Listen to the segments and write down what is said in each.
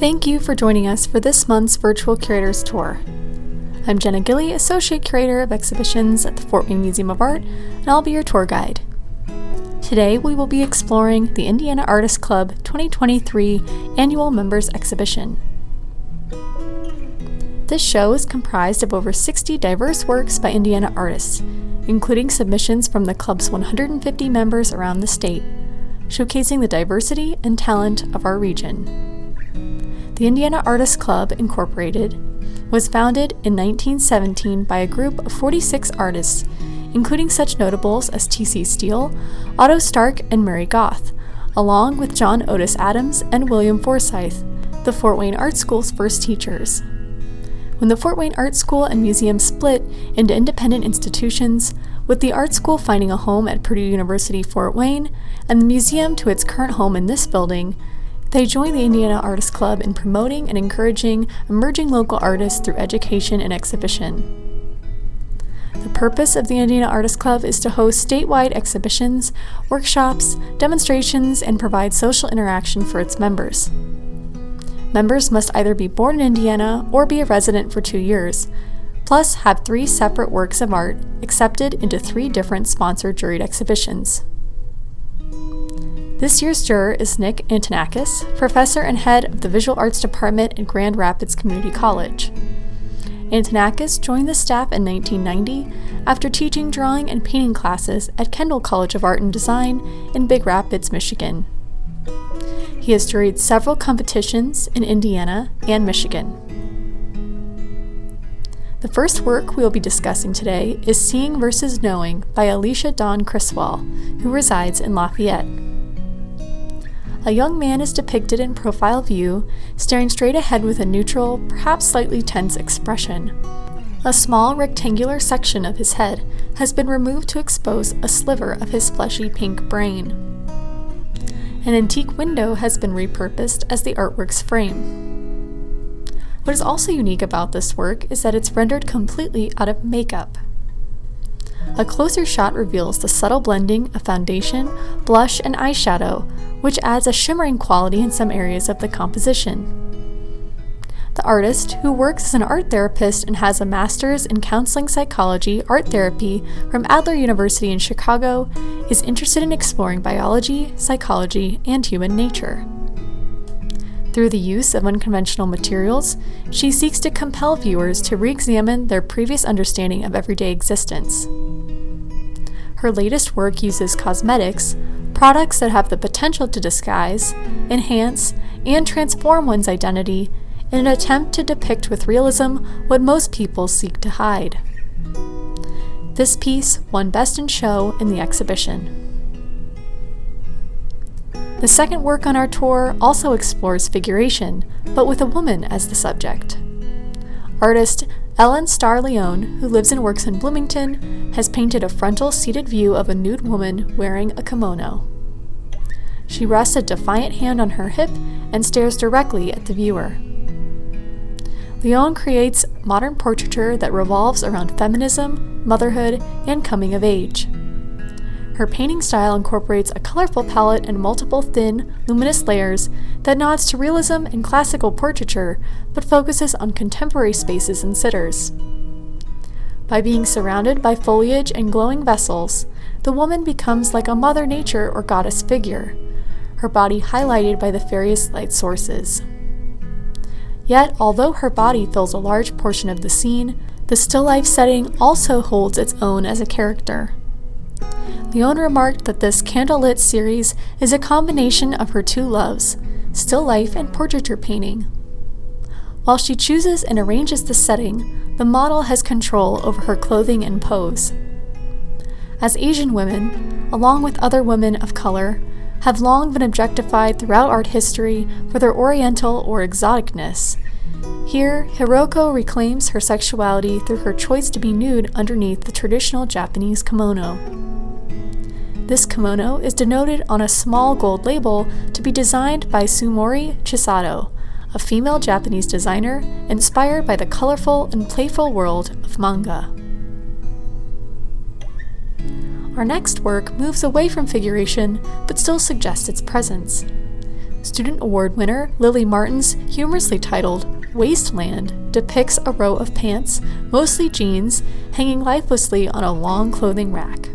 Thank you for joining us for this month's virtual Curators Tour. I'm Jenna Gilley, Associate Curator of Exhibitions at the Fort Wayne Museum of Art, and I'll be your tour guide. Today we will be exploring the Indiana Artists Club 2023 Annual Members Exhibition. This show is comprised of over 60 diverse works by Indiana artists, including submissions from the club's 150 members around the state, showcasing the diversity and talent of our region. The Indiana Artists Club, Incorporated, was founded in 1917 by a group of 46 artists, including such notables as T.C. Steele, Otto Stark, and Marie Goth, along with John Otis Adams and William Forsyth, the Fort Wayne Art School's first teachers. When the Fort Wayne Art School and Museum split into independent institutions, with the art school finding a home at Purdue University Fort Wayne and the museum to its current home in this building, they joined the Indiana Artists Club in promoting and encouraging emerging local artists through education and exhibition. The purpose of the Indiana Artists Club is to host statewide exhibitions, workshops, demonstrations, and provide social interaction for its members. Members must either be born in Indiana or be a resident for 2 years, plus have 3 separate works of art accepted into 3 different sponsored juried exhibitions. This year's juror is Nick Antonakis, professor and head of the Visual Arts Department at Grand Rapids Community College. Antonakis joined the staff in 1990 after teaching drawing and painting classes at Kendall College of Art and Design in Big Rapids, Michigan. He has juried several competitions in Indiana and Michigan. The first work we will be discussing today is Seeing versus Knowing by Alicia Dawn Criswell, who resides in Lafayette. A young man is depicted in profile view, staring straight ahead with a neutral, perhaps slightly tense expression. A small rectangular section of his head has been removed to expose a sliver of his fleshy pink brain. An antique window has been repurposed as the artwork's frame. What is also unique about this work is that it's rendered completely out of makeup. A closer shot reveals the subtle blending of foundation, blush, and eyeshadow, which adds a shimmering quality in some areas of the composition. The artist, who works as an art therapist and has a master's in counseling psychology art therapy from Adler University in Chicago, is interested in exploring biology, psychology, and human nature. Through the use of unconventional materials, she seeks to compel viewers to re-examine their previous understanding of everyday existence. Her latest work uses cosmetics, products that have the potential to disguise, enhance, and transform one's identity in an attempt to depict with realism what most people seek to hide. This piece won Best in Show in the exhibition. The second work on our tour also explores figuration, but with a woman as the subject. Artist Ellen Starr Leone, who lives and works in Bloomington, has painted a frontal seated view of a nude woman wearing a kimono. She rests a defiant hand on her hip and stares directly at the viewer. Leone creates modern portraiture that revolves around feminism, motherhood, and coming of age. Her painting style incorporates a colorful palette and multiple thin, luminous layers that nods to realism and classical portraiture, but focuses on contemporary spaces and sitters. By being surrounded by foliage and glowing vessels, the woman becomes like a Mother Nature or goddess figure, her body highlighted by the various light sources. Yet, although her body fills a large portion of the scene, the still life setting also holds its own as a character. Leone remarked that this candlelit series is a combination of her 2 loves, still life and portraiture painting. While she chooses and arranges the setting, the model has control over her clothing and pose. As Asian women, along with other women of color, have long been objectified throughout art history for their oriental or exoticness, here Hiroko reclaims her sexuality through her choice to be nude underneath the traditional Japanese kimono. This kimono is denoted on a small gold label to be designed by Sumori Chisato, a female Japanese designer inspired by the colorful and playful world of manga. Our next work moves away from figuration, but still suggests its presence. Student Award winner Lily Martin's humorously titled Wasteland depicts a row of pants, mostly jeans, hanging lifelessly on a long clothing rack.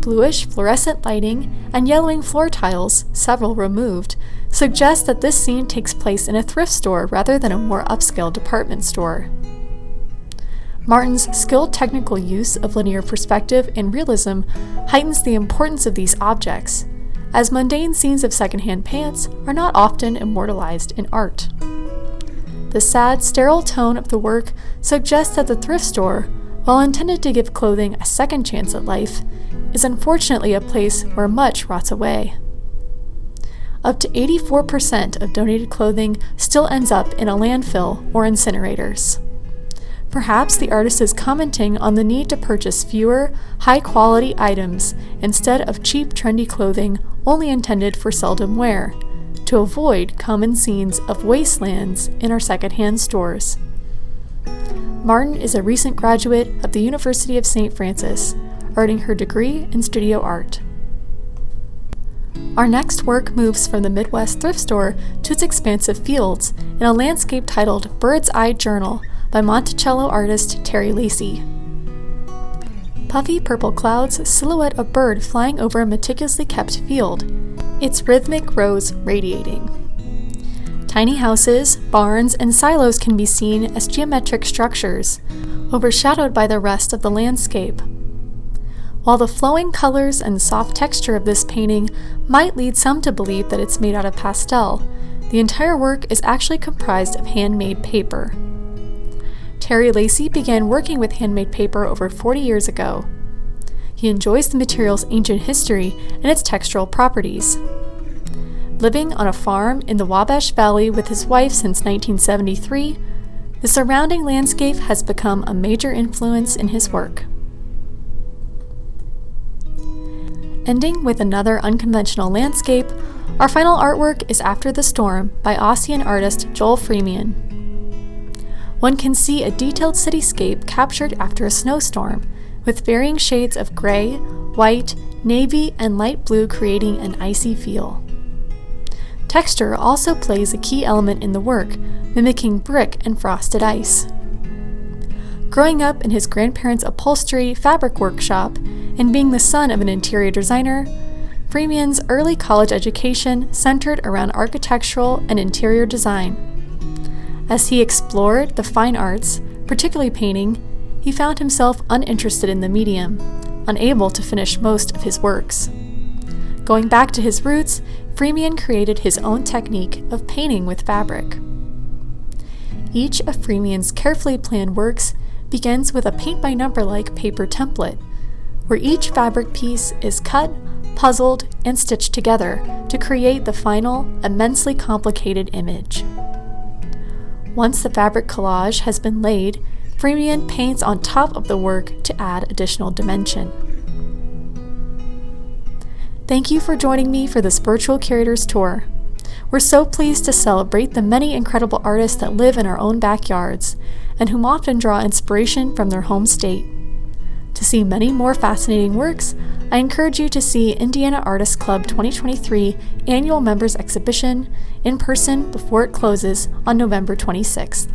Bluish fluorescent lighting and yellowing floor tiles, several removed, suggest that this scene takes place in a thrift store rather than a more upscale department store. Martin's skilled technical use of linear perspective and realism heightens the importance of these objects, as mundane scenes of secondhand pants are not often immortalized in art. The sad, sterile tone of the work suggests that the thrift store, while intended to give clothing a second chance at life, is unfortunately a place where much rots away. Up to 84% of donated clothing still ends up in a landfill or incinerators. Perhaps the artist is commenting on the need to purchase fewer, high-quality items instead of cheap, trendy clothing only intended for seldom wear, to avoid common scenes of wastelands in our secondhand stores. Martin is a recent graduate of the University of St. Francis, earning her degree in studio art. Our next work moves from the Midwest thrift store to its expansive fields in a landscape titled Bird's Eye Journal by Monticello artist Terry Lacey. Puffy purple clouds silhouette a bird flying over a meticulously kept field, its rhythmic rows radiating. Tiny houses, barns, and silos can be seen as geometric structures, overshadowed by the rest of the landscape. While the flowing colors and soft texture of this painting might lead some to believe that it's made out of pastel, the entire work is actually comprised of handmade paper. Terry Lacey began working with handmade paper over 40 years ago. He enjoys the material's ancient history and its textural properties. Living on a farm in the Wabash Valley with his wife since 1973, the surrounding landscape has become a major influence in his work. Ending with another unconventional landscape, our final artwork is After the Storm by Austrian artist Joel Freemian. One can see a detailed cityscape captured after a snowstorm, with varying shades of gray, white, navy, and light blue creating an icy feel. Texture also plays a key element in the work, mimicking brick and frosted ice. Growing up in his grandparents' upholstery fabric workshop and being the son of an interior designer, Freemian's early college education centered around architectural and interior design. As he explored the fine arts, particularly painting, he found himself uninterested in the medium, unable to finish most of his works. Going back to his roots, Freemian created his own technique of painting with fabric. Each of Freemian's carefully planned works begins with a paint-by-number-like paper template, where each fabric piece is cut, puzzled, and stitched together to create the final, immensely complicated image. Once the fabric collage has been laid, Freemian paints on top of the work to add additional dimension. Thank you for joining me for this virtual Curators tour. We're so pleased to celebrate the many incredible artists that live in our own backyards, and whom often draw inspiration from their home state. To see many more fascinating works, I encourage you to see Indiana Artists Club 2023 Annual Members Exhibition in person before it closes on November 26th.